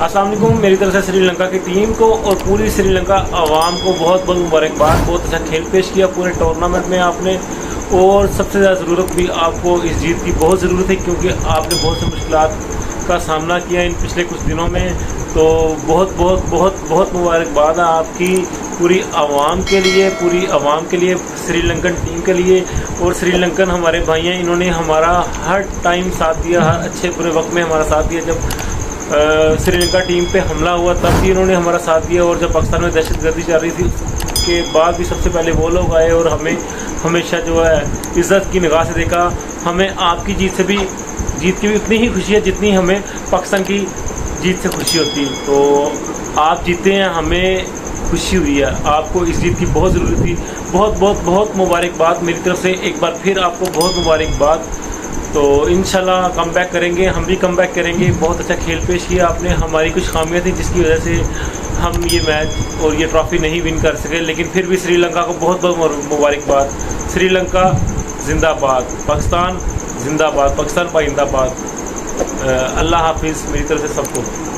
अस्सलाम वालेकुम। मेरी तरफ से श्रीलंका की टीम को और पूरी श्रीलंका आवाम को बहुत बहुत मुबारकबाद। बहुत अच्छा खेल पेश किया पूरे टूर्नामेंट में आपने, और सबसे ज़्यादा ज़रूरत भी आपको इस जीत की बहुत ज़रूरत है, क्योंकि आपने बहुत सी मुश्किलात का सामना किया इन पिछले कुछ दिनों में। तो बहुत बहुत बहुत बहुत मुबारकबाद है आपकी पूरी आवाम के लिए, पूरी आवाम के लिए, श्रीलंकन टीम के लिए। और श्रीलंकन हमारे भाई हैं, इन्होंने हमारा हर टाइम साथ दिया, हर अच्छे बुरे वक्त में हमारा साथ दिया। जब श्रीलंका टीम पे हमला हुआ तब भी इन्होंने हमारा साथ दिया, और जब पाकिस्तान में दहशतगर्दी चल रही थी उसके बाद भी सबसे पहले वो लोग आए और हमें हमेशा जो है इज़्ज़त की निगाह से देखा। हमें आपकी जीत की भी उतनी ही खुशी है जितनी हमें पाकिस्तान की जीत से खुशी होती है। तो आप जीते हैं, हमें खुशी हुई है। आपको इस जीत की बहुत ज़रूरत थी। बहुत बहुत बहुत मुबारकबाद मेरी तरफ से, एक बार फिर आपको बहुत मुबारकबाद। तो इंशाल्लाह कम बैक करेंगे, हम भी कम बैक करेंगे। बहुत अच्छा खेल पेश किया आपने। हमारी कुछ खामियां थी जिसकी वजह से हम ये मैच और ये ट्रॉफ़ी नहीं विन कर सके, लेकिन फिर भी श्रीलंका को बहुत बहुत मुबारकबाद। श्रीलंका जिंदाबाद, पाकिस्तान जिंदाबाद, पाकिस्तान पाइंदाबाद। अल्लाह हाफिज़ मेरी तरफ से सबको।